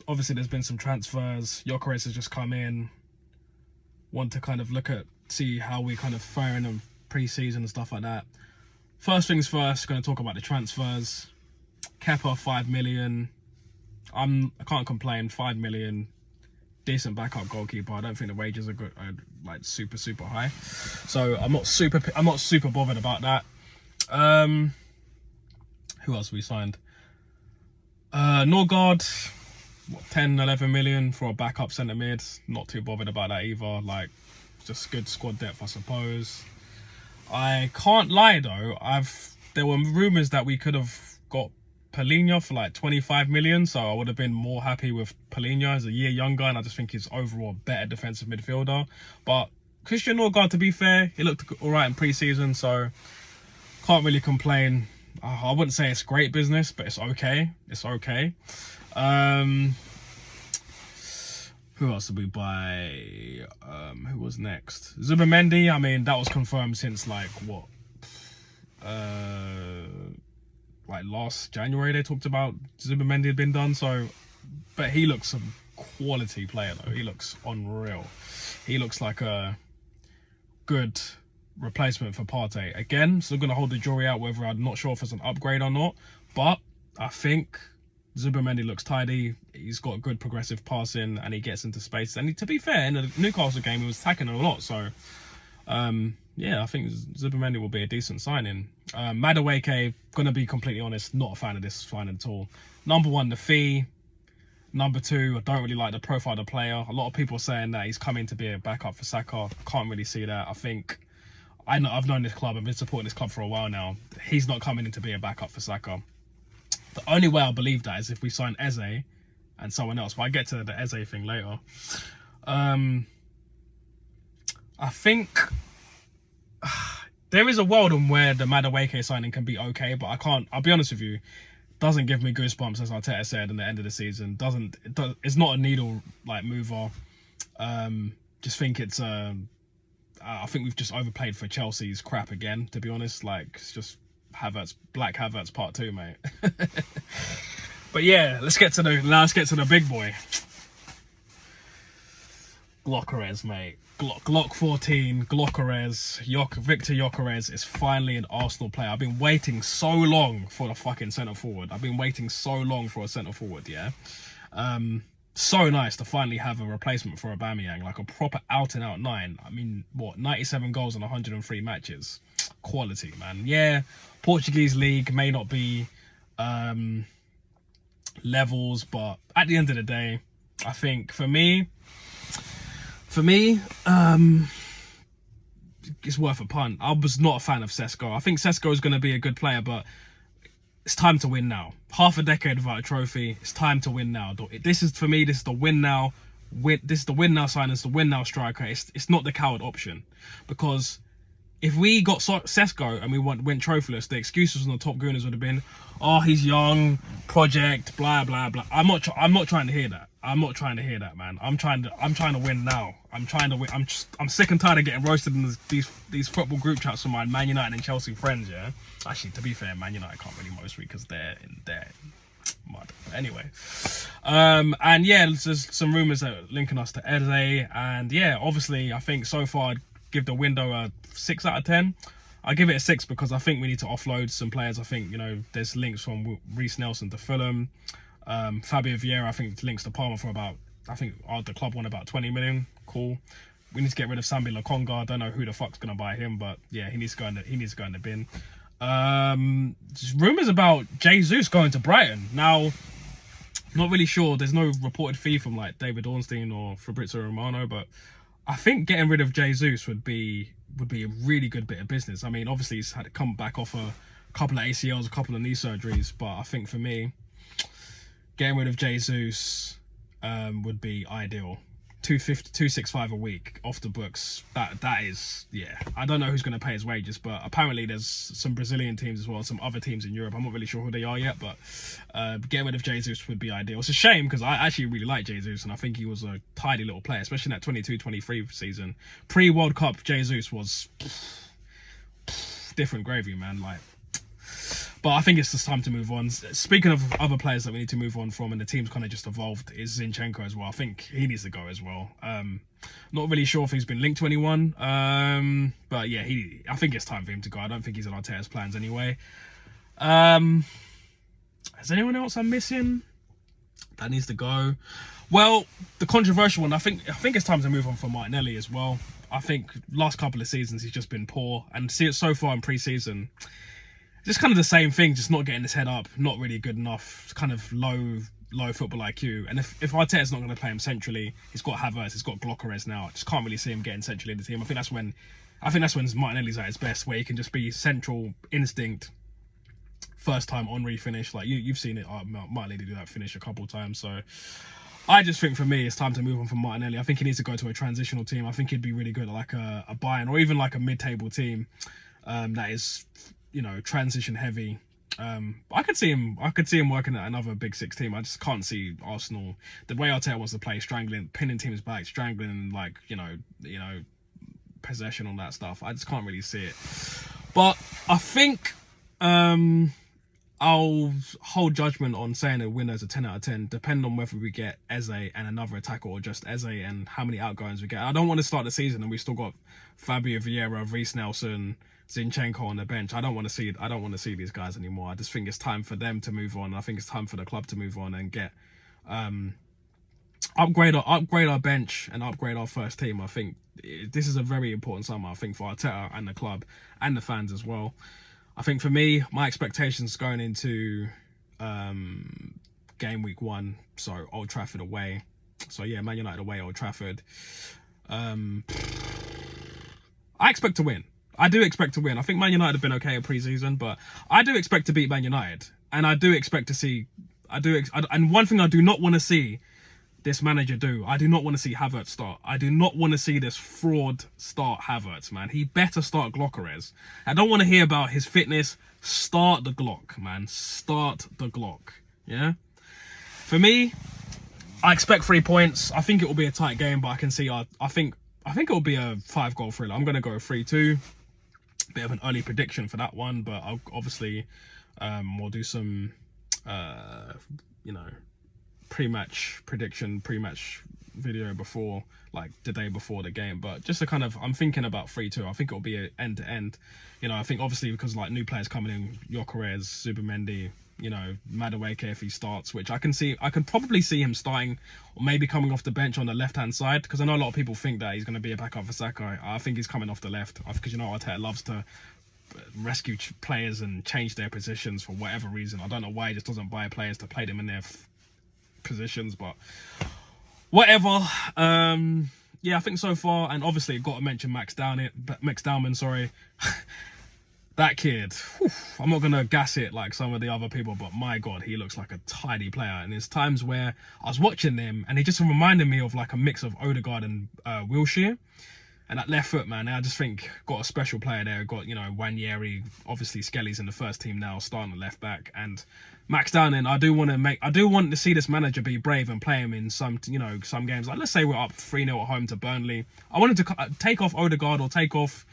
obviously there's been some transfers. Gyökeres has just come in. Want to kind of see how we kind of faring in pre-season and stuff like that. First things first, going to talk about the transfers. Kepa, 5 million. I can't complain. 5 million, decent backup goalkeeper. I don't think the wages are good, like super high. So I'm not super bothered about that. Who else we signed? Norgard, 10-11 million for a backup centre mid. Not too bothered about that either. Like, just good squad depth, I suppose. I can't lie though. There were rumours that we could have got Palhinha for like 25 million, so I would have been more happy with Palhinha. He's a year younger, and I just think he's overall a better defensive midfielder. But Christian Norgard, to be fair, he looked all right in pre-season, so can't really complain. I wouldn't say it's great business, but it's okay. It's okay. Who else did we buy? Who was next? Zubimendi. I mean, that was confirmed since like what? Like last January they talked about Zubimendi had been done. So, but he looks some quality player though. He looks unreal. He looks like a good replacement for Partey. Again, still going to hold the jury out whether I'm not sure if it's an upgrade or not. But I think Zubimendi looks tidy. He's got good progressive passing and he gets into space. And to be fair, in the Newcastle game, he was attacking a lot. So, yeah, I think Zubimendi will be a decent signing. Madueke, going to be completely honest, not a fan of this signing at all. Number one, the fee. Number two, I don't really like the profile of the player. A lot of people are saying that he's coming to be a backup for Saka. I can't really see that. I think I've known this club. I've been supporting this club for a while now. He's not coming in to be a backup for Saka. The only way I believe that is if we sign Eze and someone else. But I get to the Eze thing later. I think there is a world in where the Madueke signing can be okay, but I'll be honest with you, doesn't give me goosebumps, as Arteta said in the end of the season. It's not a needle like mover. Just think it's I think we've just overplayed for Chelsea's crap again, to be honest. Like, it's just Black Havertz part 2, mate. But yeah, let's get to the big boy. Gyökeres, mate. Glock 14, Gyökeres, Viktor Gyökeres is finally an Arsenal player. I've been waiting so long for the fucking centre forward. I've been waiting so long for a centre forward, yeah. So nice to finally have a replacement for Aubameyang, like a proper out and out 9. I mean, 97 goals in 103 matches. Quality, man. Yeah, Portuguese league may not be levels, but at the end of the day, I think for me, it's worth a punt. I was not a fan of Sesko. I think Sesko is going to be a good player, but it's time to win now. Half a decade without a trophy. It's time to win now. This is the win now. This is the win now sign. It's the win now striker. It's not the coward option, because if we got Sesko and we went trophyless, the excuses on the top gooners would have been, oh, he's young, project, blah blah blah. I'm not trying to hear that. I'm not trying to hear that, man. I'm trying to win now. I'm trying to win. I'm sick and tired of getting roasted in these football group chats from my Man United and Chelsea friends. Yeah, actually, to be fair, Man United can't really roast me because they're in mud. But anyway, and yeah, there's some rumours that linking us to Eze, and yeah, obviously, I think so far I'd give the window a 6 out of 10. I give it a 6 because I think we need to offload some players. I think, there's links from Reece Nelson to Fulham. Fabio Vieira, I think, links to Parma for about, the club won about 20 million. Cool. We need to get rid of Sambi Lokonga. I don't know who the fuck's gonna buy him, but yeah, he needs to go in the bin. Rumours about Jesus going to Brighton. Now, not really sure. There's no reported fee from like David Ornstein or Fabrizio Romano, but I think getting rid of Jesus would be a really good bit of business. I mean, obviously he's had to come back off a couple of ACLs, a couple of knee surgeries, but I think for me, getting rid of Jesus would be ideal. 265 a week off the books. That is, yeah. I don't know who's going to pay his wages, but apparently there's some Brazilian teams as well, some other teams in Europe. I'm not really sure who they are yet, but getting rid of Jesus would be ideal. It's a shame because I actually really like Jesus, and I think he was a tidy little player, especially in that 22-23 season. Pre-World Cup, Jesus was different gravy, man. Like, But I think it's just time to move on. Speaking of other players that we need to move on from, and the team's kind of just evolved, is Zinchenko as well. I think he needs to go as well. Not really sure if he's been linked to anyone. But yeah, I think it's time for him to go. I don't think he's in Arteta's plans anyway. Has anyone else I'm missing that needs to go? Well, the controversial one, I think it's time to move on from Martinelli as well. I think last couple of seasons he's just been poor, and see it so far in pre-season, just kind of the same thing, just not getting his head up, not really good enough, kind of low football IQ. And if Arteta's not going to play him centrally, he's got Havertz, he's got Gyökeres now. I just can't really see him getting centrally in the team. I think that's when Martinelli's at his best, where he can just be central instinct. First time Henry finish, like you've seen it. Martinelli do that finish a couple of times. So I just think for me, it's time to move on from Martinelli. I think he needs to go to a transitional team. I think he'd be really good at like a Bayern or even like a mid-table team that is, transition heavy. I could see him working at another Big Six team. I just can't see Arsenal, the way Arteta wants to play, pinning teams back, strangling, like, possession on that stuff. I just can't really see it. But I think I'll hold judgment on saying a winner is a 10 out of 10, depending on whether we get Eze and another attacker or just Eze and how many outgoings we get. I don't want to start the season and we still got Fabio Vieira, Reece Nelson, Zinchenko on the bench. I don't want to see these guys anymore. I just think it's time for them to move on. I think it's time for the club to move on and get upgrade our bench and upgrade our first team. I think this is a very important summer, I think, for Arteta and the club and the fans as well. I think for me, my expectations going into game week 1, so Old Trafford away. So yeah, Man United away, Old Trafford. I expect to win. I do expect to win. I think Man United have been okay in pre-season, but I do expect to beat Man United. And I do expect to see... and one thing I do not want to see this manager do, I do not want to see Havertz start. I do not want to see this fraud start Havertz, man. He better start Gyökeres. I don't want to hear about his fitness. Start the Glock, man. Start the Glock. Yeah? For me, I expect 3 points. I think it will be a tight game, but I can see... I think it will be a 5-goal thriller. I'm going to go 3-2. Bit of an early prediction for that one, but I'll obviously we'll do some pre-match video before, like the day before the game. But just to kind of, I'm thinking about 3-2. I think it'll be an end to end. I think obviously because like new players coming in, Gyökeres, Zubimendi, Madueke if he starts, which I can probably see him starting or maybe coming off the bench on the left-hand side, because I know a lot of people think that he's going to be a backup for Saka. I think he's coming off the left because Arteta loves to rescue players and change their positions for whatever reason. I don't know why he just doesn't buy players to play them in their positions, but whatever. Yeah, I think so far, and obviously got to mention Max Dowman, sorry. That kid, whew, I'm not going to gas it like some of the other people, but my God, he looks like a tidy player. And there's times where I was watching him and he just reminded me of like a mix of Odegaard and Wilshere. And that left foot, man, I just think got a special player there. Got, Wanyeri, obviously Skelly's in the first team now, starting at left back. And Max Downing, I do want to see this manager be brave and play him in some games. Like, let's say we're up 3-0 at home to Burnley. I wanted to take off Odegaard or take off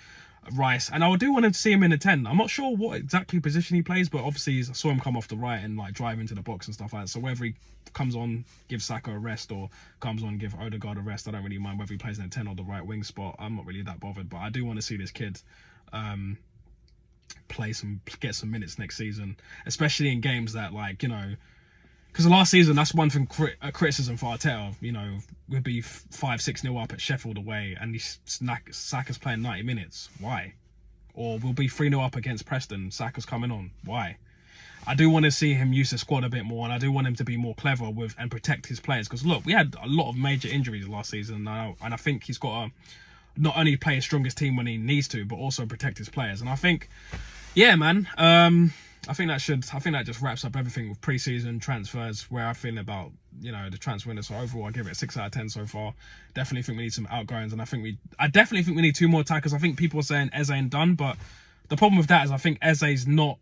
Rice, and I do want to see him in a 10. I'm not sure what exactly position he plays, but obviously I saw him come off the right and like drive into the box and stuff like that. So whether he comes on, give Saka a rest, or comes on, give Odegaard a rest, I don't really mind whether he plays in a 10 or the right wing spot. I'm not really that bothered, but I do want to see this kid get some minutes next season, especially in games that, like, because the last season, that's one thing, criticism for Arteta, we'd be 5-6-0 up at Sheffield away and Saka's playing 90 minutes. Why? Or we'll be 3-0 up against Preston, Saka's coming on. Why? I do want to see him use the squad a bit more, and I do want him to be more clever with and protect his players. Because look, we had a lot of major injuries last season, and I think he's got to not only play his strongest team when he needs to, but also protect his players. And I think, yeah, man, I think that just wraps up everything with pre-season transfers, where I feel about, the transfer window. So overall, I give it a 6 out of 10 so far. Definitely think we need some outgoings, and I definitely think we need 2 more attackers. I think people are saying Eze and done, but the problem with that is I think Eze's not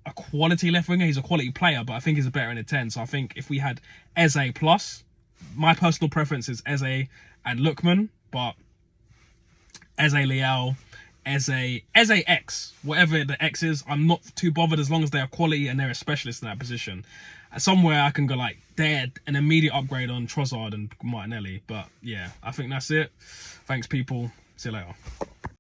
a quality left winger. He's a quality player, but I think he's a better in a 10. So I think if we had Eze plus, my personal preference is Eze and Lookman, but Eze Leal, Eze X, whatever the X is. I'm not too bothered as long as they are quality and they're a specialist in that position. Somewhere I can go like they're an immediate upgrade on Trossard and Martinelli. But yeah, I think that's it. Thanks, people. See you later.